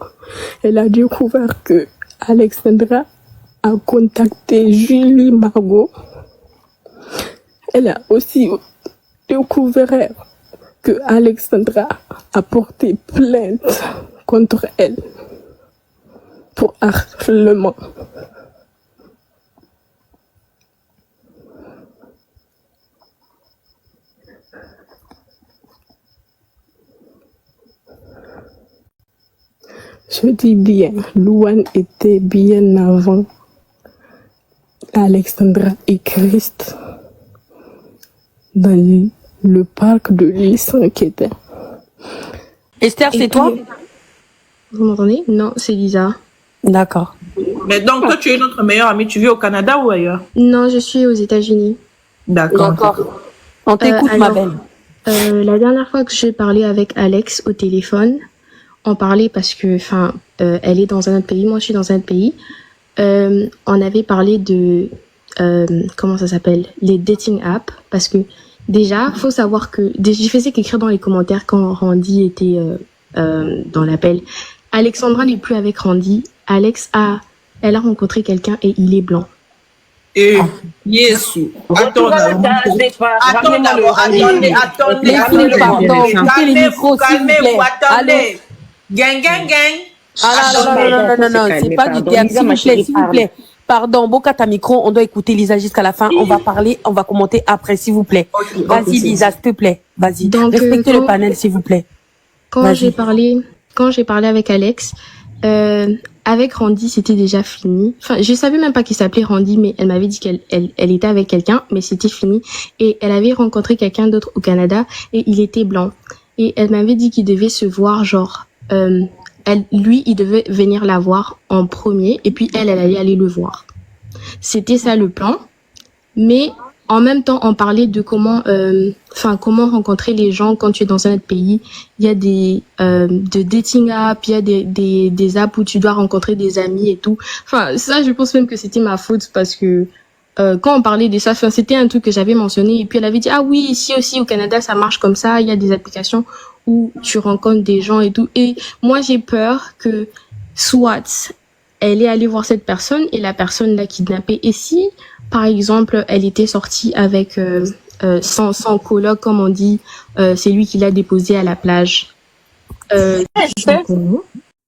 Elle a découvert que Alexandra a contacté Julie Margot. Elle a aussi découvert que Alexandra a porté plainte contre elle pour harcèlement. Je dis bien, Louane était bien avant Alexandra et Christ dans le parc de l'île Saint-Crétin. Esther, c'est toi? Vous m'entendez? Non, c'est Lisa. D'accord. Mais donc, toi, tu es notre meilleure amie. Tu vis au Canada ou ailleurs? Non, je suis aux États-Unis. D'accord. On t'écoute, ma belle. La dernière fois que j'ai parlé avec Alex au téléphone, on parlait parce que, elle est dans un autre pays, moi je suis dans un autre pays. On avait parlé de, comment ça s'appelle, les dating apps, parce que déjà, faut savoir que, je faisais qu'écrire dans les commentaires quand Randy était dans l'appel. Alexandra n'est plus avec Randy. Elle a rencontré quelqu'un et il est blanc. Et Yesu. Attendez. Gang. Non, c'est pas du théâtre, s'il vous plaît. Pardon, Boka, ta micro, on doit écouter Lisa jusqu'à la fin. On va parler, on va commenter après, s'il vous plaît. Vas-y, Lisa, s'il te plaît. Vas-y. Respectez le panel, s'il vous plaît. Quand j'ai parlé avec Alex, avec Randy, c'était déjà fini. Enfin, je savais même pas qu'il s'appelait Randy, mais elle m'avait dit qu'elle était avec quelqu'un, mais c'était fini. Et elle avait rencontré quelqu'un d'autre au Canada, et il était blanc. Et elle m'avait dit qu'il devait se voir, lui, il devait venir la voir en premier, et puis elle allait aller le voir. C'était ça le plan. Mais en même temps, on parlait de comment rencontrer les gens quand tu es dans un autre pays. Il y a des de dating apps, il y a des apps où tu dois rencontrer des amis et tout. Enfin, ça, je pense même que c'était ma faute parce que quand on parlait de ça, c'était un truc que j'avais mentionné. Et puis elle avait dit, ah oui, ici aussi au Canada, ça marche comme ça. Il y a des applications où tu rencontres des gens et tout. Et moi, j'ai peur que soit elle est allée voir cette personne et la personne l'a kidnappée. Et si, par exemple, elle était sortie avec son coloc, comme on dit, c'est lui qui l'a déposé à la plage.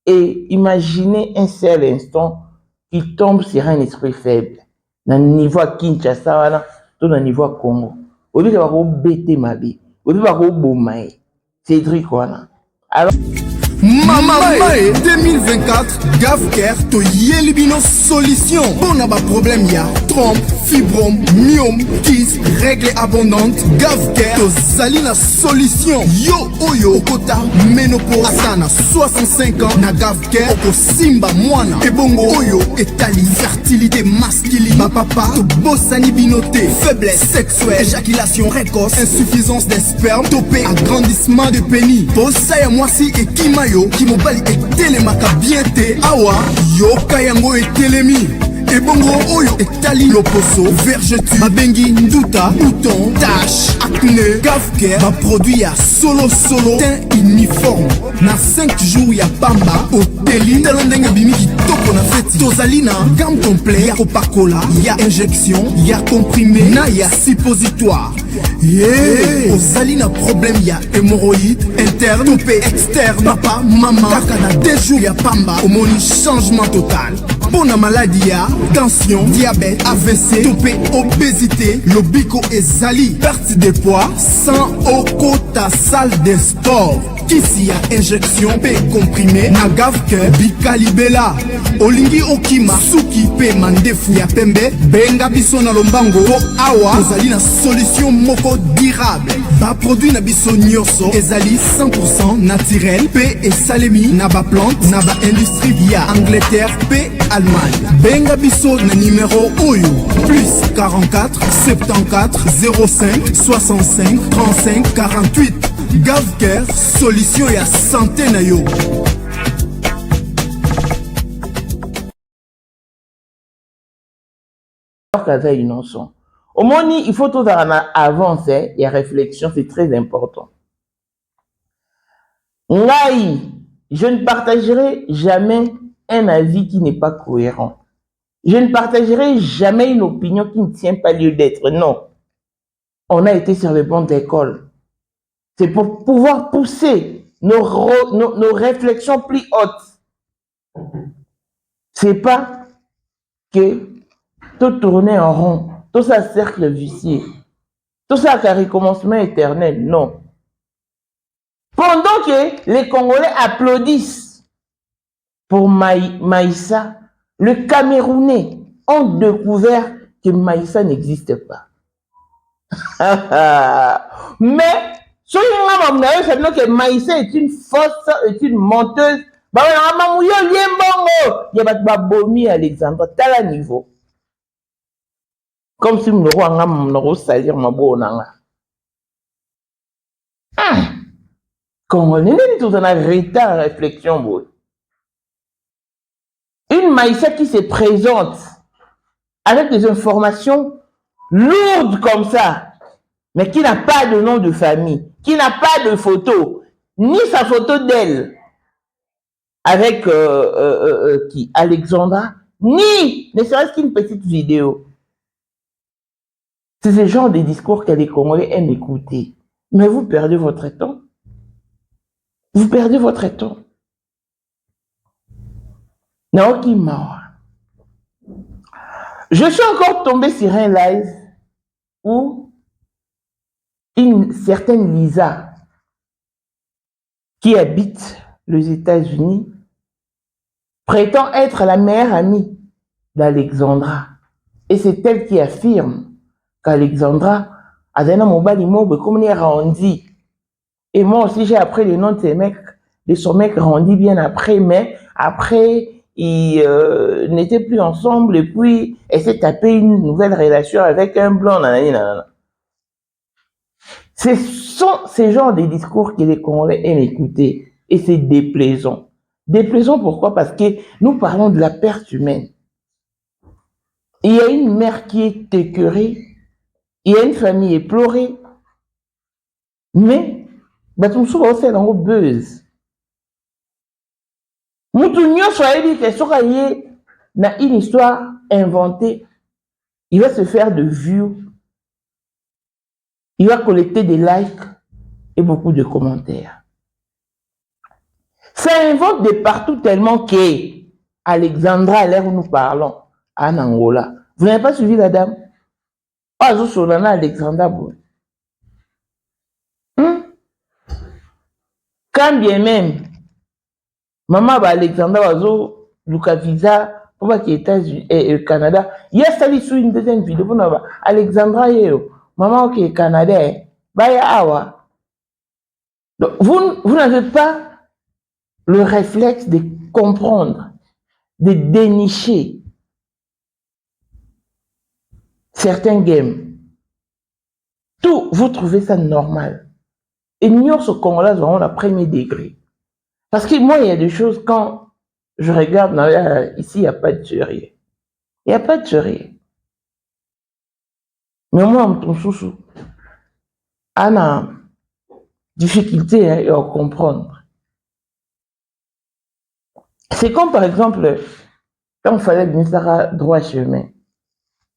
Et imaginez un seul instant qu'il tombe sur un esprit faible. Dans le niveau à Kinshasa, dans le niveau à Congo. Au lieu d'avoir bêté ma vie, au lieu d'avoir bomaï, Cédric, voilà. Alors. Mama Mae 2024 Gavker to Yelibino solution. Bon a problème ya trompe, fibrome, myome, kyste, règle abondante. Gavker to Zalina solution. Yo oyo kota ménopause asana 65 ans na Gavker oko simba mwana ebongo oyo etali fertilité masculine. Ma papa to bossani binoté, faiblesse sexuelle, éjaculation précoce, insuffisance des spermes, topé, agrandissement de pénis. Bossa ya mwasi et kimayo qui mobali etelemaka bien te awa yoka yango etelemi ebongo oyo etali loposo vergeture babengi nduta bouton tache acné Gavker baproduit ya solo teint uniforme na 5 jours ya pamba oteli tala ndenge bimi kitoko na feti tozali na gamme complet ya kopakola ya injection ya comprimé na ya suppositoire. Ozali na problème ya hémorroïde interne topé externe papa mama kaka na 2 jours ya pamba omoni changement total. pour la maladie, tension, diabète, AVC, topé, obésité, lobico et zali, perte de poids, sans au quota salle de sport. Ici a injection P comprimé na GAVCARE Bicalibela olingi okima suki pe mandefu ya pembe benga biso na lombango po awa ezali na solution moko durable ba produit na biso nyonso ezali 100% naturel pe esalemi na ba plante na ba industrie via Angleterre pe Allemagne benga biso na numéro oyo plus 44 74 05 65 35 48 GAVCARE, solution et santé na yo. Au moins, il faut tout avancer et réflexion, c'est très important. Ngai, je ne partagerai jamais un avis qui n'est pas cohérent. Je ne partagerai jamais une opinion qui ne tient pas lieu d'être. Non. On a été sur les bancs d'école. C'est pour pouvoir pousser nos réflexions plus hautes. C'est pas que tout tourner en rond, tout ça cercle vicieux, tout ça un recommencement éternel, non. Pendant que les Congolais applaudissent pour Maïssa, le Camerounais ont découvert que Maïssa n'existe pas. Mais si on a que Maïssa est une fausse, est une menteuse, il y a bomi Alexandre, tel niveau. Comme si le roi a salir ma bonne. Quand on est tout en retard réflexion, une Maïssa qui se présente avec des informations lourdes comme ça, mais qui n'a pas de nom de famille, qui n'a pas de photo, ni sa photo d'elle, avec qui, Alexandra, ni ne serait-ce qu'une petite vidéo. C'est ce genre de discours que les Congolais aiment écouter. Mais vous perdez votre temps. Vous perdez votre temps. Naoki Mao. Je suis encore tombé sur un live où une certaine Lisa qui habite les États-Unis prétend être la meilleure amie d'Alexandra. Et c'est elle qui affirme qu'Alexandra a donné mon bal immobile comme il est rendu. Et moi aussi, j'ai appris le nom de ces mecs, de son mec rendu bien après, mais après, ils n'étaient plus ensemble et puis elle s'est tapé une nouvelle relation avec un blanc. Nanana. Ce sont ces genres de discours que les Congolais aiment écouter et c'est déplaisant. Déplaisant pourquoi? Parce que nous parlons de la perte humaine. Il y a une mère qui est écœurée, il y a une famille éplorée, mais tout ça va faire un buzz. Moutounio soit dit que sur une histoire inventée, il va se faire de vues, il va collecter des likes et beaucoup de commentaires. Ça invente de partout tellement que Alexandra, à l'heure où nous parlons, en Angola. Vous n'avez pas suivi la dame? Ah, je suis Alexandra. Quand bien même, maman Alexandra Wazo, Luka Visa, pour les États-Unis et le Canada, il y a ça sur une deuxième vidéo pour Alexandra maman qui est Canada, awa. Donc, vous n'avez pas le réflexe de comprendre, de dénicher certains games. Tout, vous trouvez ça normal. Et nous, ce Congolais, vraiment le premier degré. Parce que moi, il y a des choses, quand je regarde, ici, il n'y a pas de sérieux. Il n'y a pas de sérieux. Mais moi, mon chouchou, on a difficulté à comprendre. C'est comme, par exemple, quand il fallait venir droit chemin.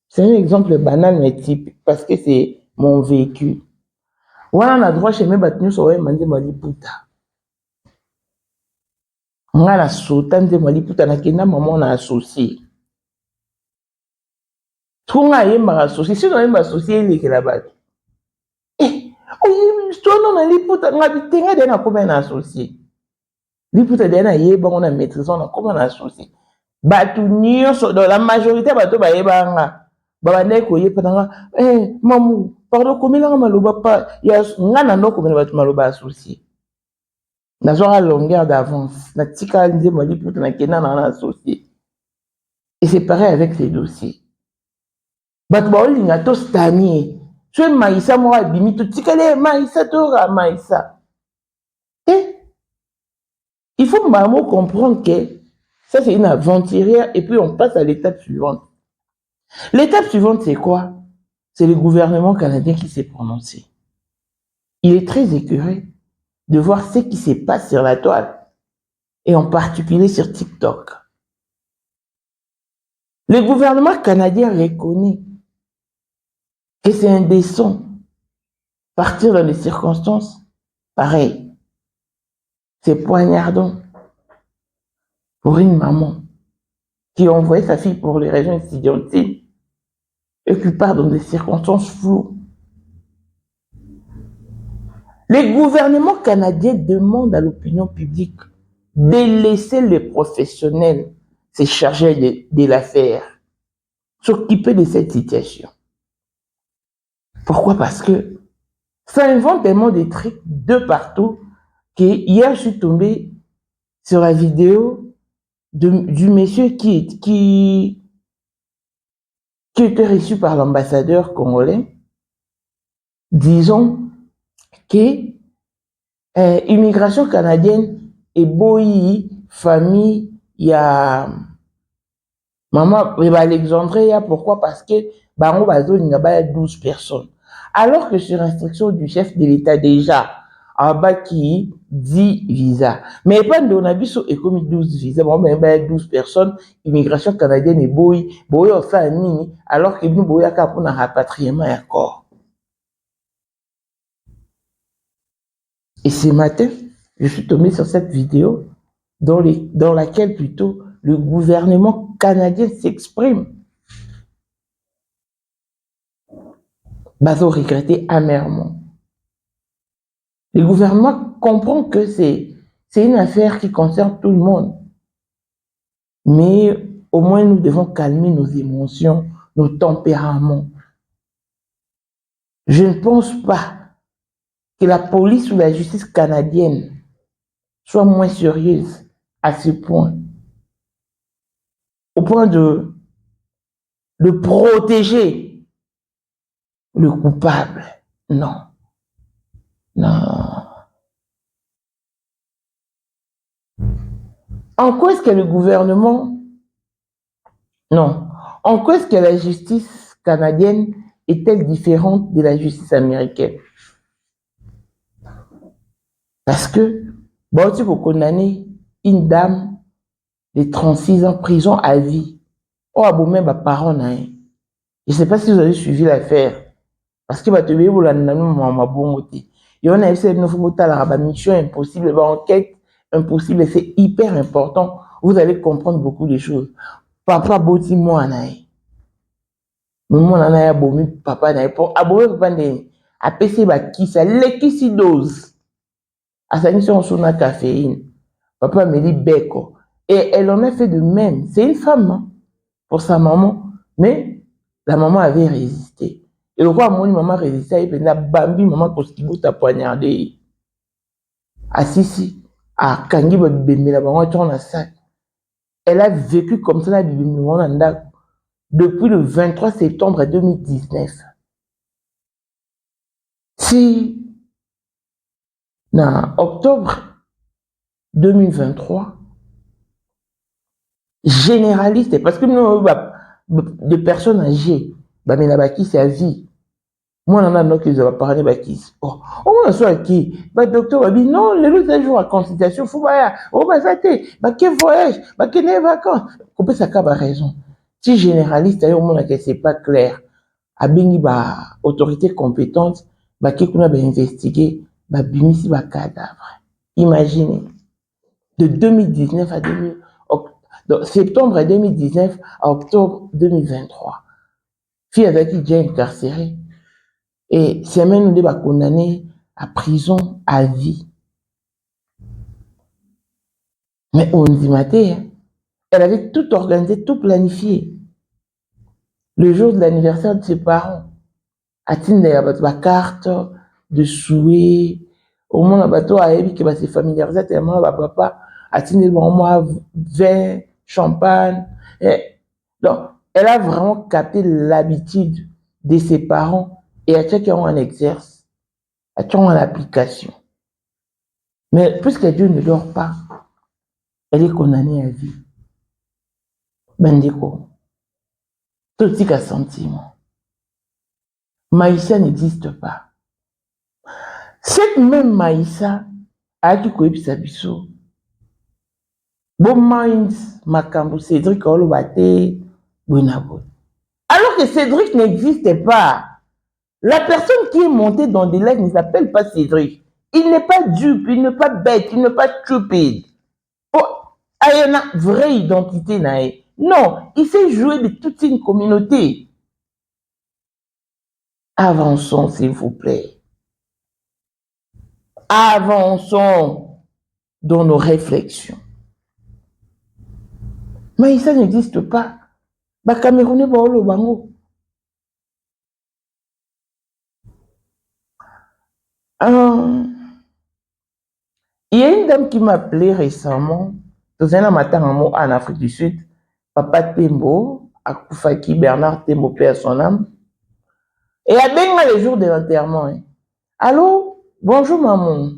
C'est un exemple banal, mais typique, parce que c'est mon vécu. On a droit chemin, battu sur un mandé maliputa. On a la sauté de maliputa, na kena maman on a associé. Tout a yé ma associé. Si on a associé, il est là-bas. Eh, toi non, on a l'hypothèse, on a dit, on a combien associé. L'hypothèse, on a yé, on a maîtrisé, on a combien associé. Dans la majorité, bateau, ba yé, ba ne ko yé, maman, pardon, combien là, maloba pas, il y a, n'ana non, combien bateau, maloba associé. N'a pas longueur d'avance. N'a tika, n'dé, mali, pour t'en kena, n'ana associé. Et c'est pareil avec les dossiers. Bateau, ba oli, n'a tos tani. Tu es maïsa, moi, bimi, tu tikale, maïsa, tora, maïsa. Et, il faut vraiment comprendre que ça, c'est une aventurière, et puis on passe à l'étape suivante. L'étape suivante, c'est quoi? C'est le gouvernement canadien qui s'est prononcé. Il est très écœuré de voir ce qui se passe sur la toile, et en particulier sur TikTok. Le gouvernement canadien reconnaît que c'est indécent partir dans des circonstances pareilles. C'est poignardant pour une maman qui a envoyé sa fille pour les raisons étudiantines et qui part dans des circonstances floues. Les gouvernements canadiens demandent à l'opinion publique de laisser les professionnels se charger de l'affaire, s'occuper de cette situation. Pourquoi? Parce que ça invente tellement de trucs de partout que hier je suis tombé sur la vidéo du monsieur qui était reçu par l'ambassadeur congolais, disons que immigration canadienne et boyi famille il y a maman Alexandrie, pourquoi? Parce que bango bazo il y a 12 personnes, alors que sur instruction du chef de l'État déjà en bas qui 10 visas, mais pas de on a vu sur comme 12 visas, bon ben 12 personnes, immigration canadienne et boyi au fait nini, alors que nous boya ka pour un rapatriement encore. Et ce matin, je suis tombé sur cette vidéo dans laquelle plutôt le gouvernement canadien s'exprime. Bazo regretté amèrement. Le gouvernement comprend que c'est une affaire qui concerne tout le monde. Mais au moins nous devons calmer nos émotions, nos tempéraments. Je ne pense pas que la police ou la justice canadienne soit moins sérieuse à ce point. Au point de protéger le coupable. Non. Non. En quoi est-ce que le gouvernement... Non. En quoi est-ce que la justice canadienne est-elle différente de la justice américaine? Parce que, bon, tu peux condamner une dame de 36 ans prison à vie. Oh, bon, même parents, je ne sais pas si vous avez suivi l'affaire. Parce que tu veux la il y a une mission impossible, une enquête impossible, c'est hyper important. Vous allez comprendre beaucoup de choses. Papa boti moi nae. Maman nana ya bomi papa nae pour aboyer papa ne a pc ba kisa lekisi dose. Assanisson sur la caféine. Papa me dit beko. Et elle en a fait de même. C'est une femme hein, pour sa maman, mais la maman avait résisté. Et le roi mon maman résistait, et puis la bambi maman pour ce qui t'a poignardé. Ah si à Kangi bébé la maman tourne à ça. Elle a vécu comme ça depuis le 23 septembre 2019. Si en octobre 2023, généraliste, parce que nous, de personnes âgées, mais la bâtisse c'est à vie. Moi, on a qui va parler bâtisse. Oh, on a soit qui, docteur a dit non, les autres jours à consultation, faut pas, oh, ça t'est, quel voyage, quel vacances. Coupé ça a raison. Si généraliste, au moins, que c'est pas clair, à béni, autorité compétente, qui qu'on a investigué, bimisi, cadavre. Imaginez. De 2019 à septembre 2019 à octobre 2023. fille qui est déjà incarcérée. Et c'est même nous condamnés à prison à vie. Mais on dit matin, elle avait tout organisé, tout planifié. Le jour de l'anniversaire de ses parents, à la carte de souhait, au moins bateau a évi que se familiariser tellement papa a tenu moi vin, champagne. Et donc, elle a vraiment capté l'habitude de ses parents et à chacun en exerce, à chacun en application. Mais puisque Dieu ne dort pas, elle est condamnée à vie. Bandeko, tout ce qu'un sentiment. Maïssa n'existe pas. Cette même Maïssa a qui koyebisa biso. Bon minds makambo Cédric Olobate Bonabo. Alors que Cédric n'existe pas. La personne qui est montée dans des lives ne s'appelle pas Cédric. Il n'est pas dupe, il n'est pas bête, il n'est pas stupide. Oh, il y a une vraie identité nae. Non, il s'est joué de toute une communauté. Avançons, s'il vous plaît. Avançons dans nos réflexions. Mais ça n'existe pas. Les Camerounais, le bango. Il y a une dame qui m'a appelé récemment, dans un matin en Afrique du Sud, Papa Tembo, Akoufaki, Bernard Tembo, paix à son âme. Et à bien le jour de l'enterrement. Hein. Allô? Bonjour maman.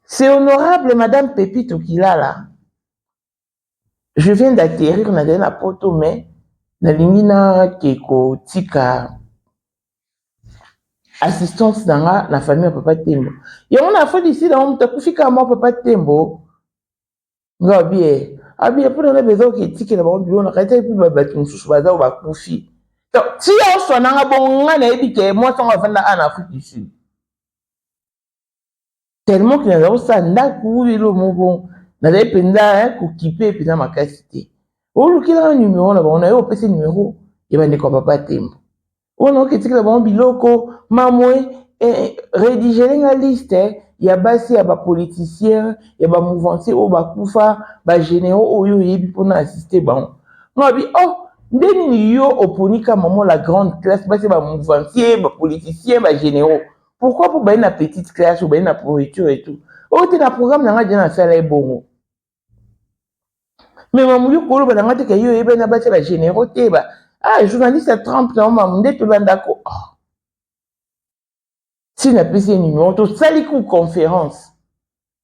C'est honorable Madame Pépito qui l'a là. Je viens d'atterrir dans la poto, mais la ligne keko tika assistance dans la famille Papa Tembo. Et on a fait ici dans mon fika moi Papa Tembo. Ngabi abi pour on a besoin que tika là bon on a arrêté puis battre une sous baza ou ba kufi. Donc si on soit dans bon on a dit que moi on va vendre en Afrique du Sud. Tellement que nous avons ça ndaku le bon na les penda ko kiper puis na makasité. O lu ki un numéro là on a eu PC numéro et ben de ko Papa Tembo. On a que bon biloko mamwe rédiger la liste il y a basi ya ba politicien ya ba mouvancier o ba kufa ba généraux oyo yebi pour assister bon. Moi bi oh ndeni yo oponika maman la grande classe basi ba mouvancier ba politicien ba généraux. Pourquoi pour ba une petite classe ou ba une pourriture et tout. Oh tu na programme na nga na sala ebongo. Mais maman yo kolo ba nga te ke yo yebe na basi ba généraux te ba. Ah, journaliste à 30 ans, maman, tu vas d'accord. Si on a pris un numéro, tu as une conférence.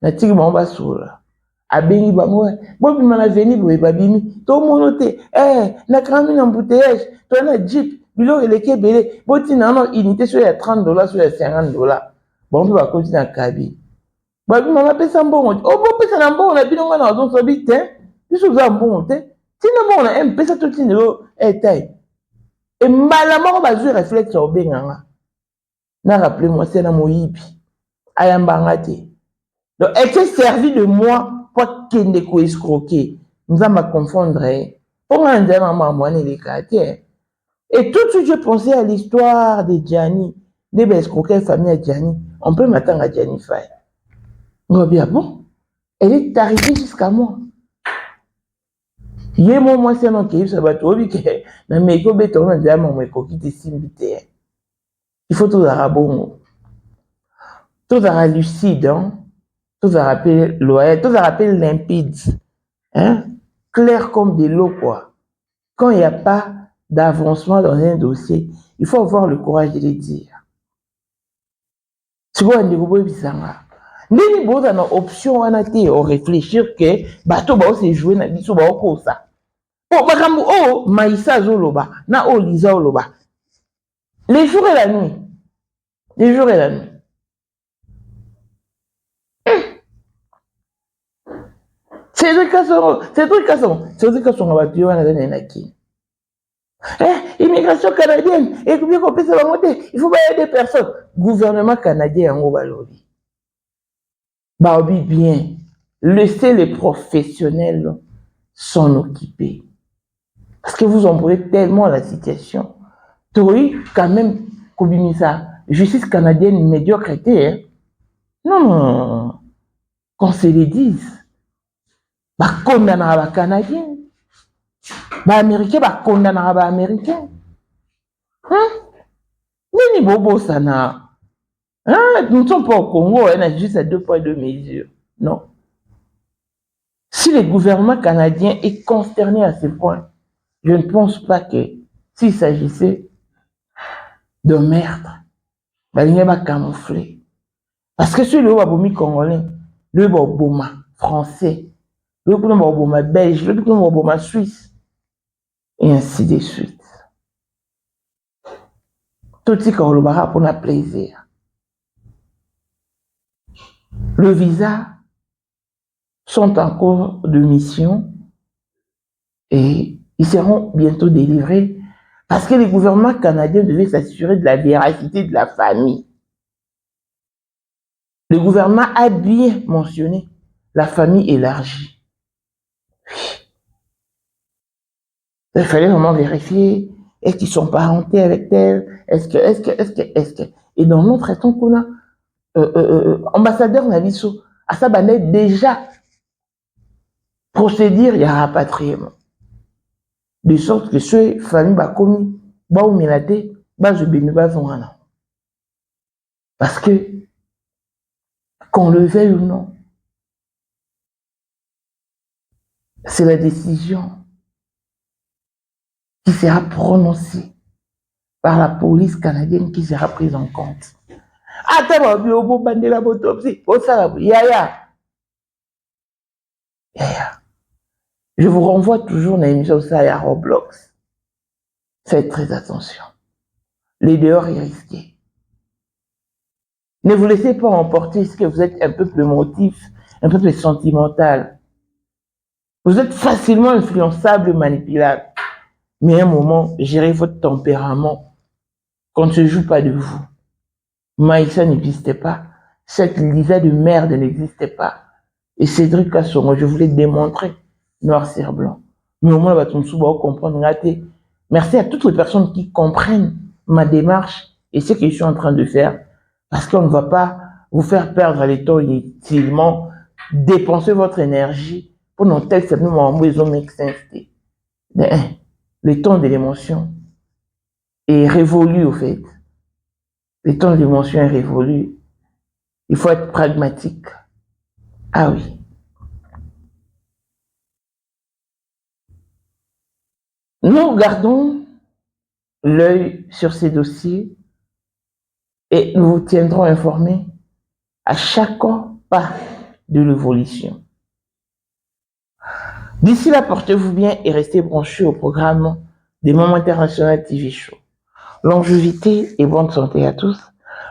Na tiki mamba soula. Abengi bango. Bon, puis on a venu pour babimi. Tout le monde était. Na krami en bouteillage. Tu as un jeep. Bilo il est kebele. Bon, tu as une unité sur les $30, sur les $50. Bon, puis on va continuer à cabi. Babi mama pesa mbongo. Oh, bon, pesa na mbongo na bino ngana ozo sobite. Biso za mbongo te. Tina bon na pesa tout tino taille. Et malalement ba jouer réflexe au benganga. Na rappelez-moi c'est na moyibi. Ayambanga te. Donc elle s'est servi de moi pour kende ko escroquer. Nous allons me confondre. Pour un maman moi les quartiers. Et tout de suite je pensais à l'histoire de Gianni, des escroquer famille à Gianni. On peut m'attendre à Gianni Faye. On bien bon. Elle est arrivée jusqu'à moi. Yé moi c'est non qui ça va trop vite na meko beto na dia mo meko qui te simbité. Il faut tout arabongo. Tout à lucide hein. Tout à rappeler loyal, tout à rappeler limpide. Hein? Clair comme de l'eau quoi. Quand il n'y a pas d'avancement dans un dossier, il faut avoir le courage de le dire. Tu vois, on bisanga. Nini boza na option wana te o réfléchir que bato ba se jouer na biso ba ko ça. Oh bakambu oh Maïssa zoloba na oh Lisa oloba. Les jours et la nuit. Les jours et la nuit. C'est des cas sont battus wana na ki. Immigration canadienne et bien qu'on puisse monter, il faut pas aider personne. Gouvernement canadien en balobi. Baobi bien, laissez les professionnels s'en occuper. Parce que vous embrayez tellement la situation. oui, quand même, Kobimisa, justice canadienne médiocrité. Hein? Non, qu'on se le dise. Bah, condamnera les Canadiens. Bah, Américains, bah, condamnera les Américains. Hein? Nini bobo sana. Hein? Nous ne sommes pas au Congo, on a juste à 2 poids 2 mesures. Non. Si le gouvernement canadien est consterné à ce point, je ne pense pas que s'il s'agissait de meurtre, il va camoufler. Parce que si le Wabomi congolais, le Waboma français, le Waboma belge, le Waboma suisse, et ainsi de suite. Tout ce qu'on le pour notre plaisir. Le visa sont en cours de mission et ils seront bientôt délivrés parce que le gouvernement canadien devait s'assurer de la véracité de la famille. Le gouvernement a bien mentionné la famille élargie. Il fallait vraiment vérifier, est-ce qu'ils sont parentés avec tel, est-ce que. Et dans notre état qu'on a, ambassadeur Nabiso, à ça, déjà procédure, il y a un rapatriement. De sorte que ceux familles commis, ou milate, je bénis pas son an. Parce que, qu'on le veuille ou non, c'est la décision qui sera prononcée par la police canadienne qui sera prise en compte. Je vous renvoie toujours dans l'émission à Roblox. Faites très attention. Les dehors est risqué. Ne vous laissez pas emporter si vous êtes un peu plus émotif, un peu plus sentimental. Vous êtes facilement influençable et manipulable. Mais à un moment, gérez votre tempérament. Qu'on ne se joue pas de vous. Maïssa n'existait pas. Cette Lisa de merde n'existait pas. Et Cédric Kassongo, je voulais démontrer noir sur blanc. Mais au moins, va comprendre. Merci à toutes les personnes qui comprennent ma démarche et ce que je suis en train de faire. Parce qu'on ne va pas vous faire perdre le temps inutilement, dépenser votre énergie pour nos textes, nous m'envoie besoin d'extincer. Le temps de l'émotion est révolu, au fait. Le temps de l'émotion est révolu. Il faut être pragmatique. Ah oui. Nous gardons l'œil sur ces dossiers et nous vous tiendrons informés à chaque pas de l'évolution. D'ici là, portez-vous bien et restez branchés au programme des Moments International TV Show. Longévité et bonne santé à tous.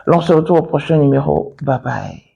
On se retrouve au prochain numéro. Bye bye.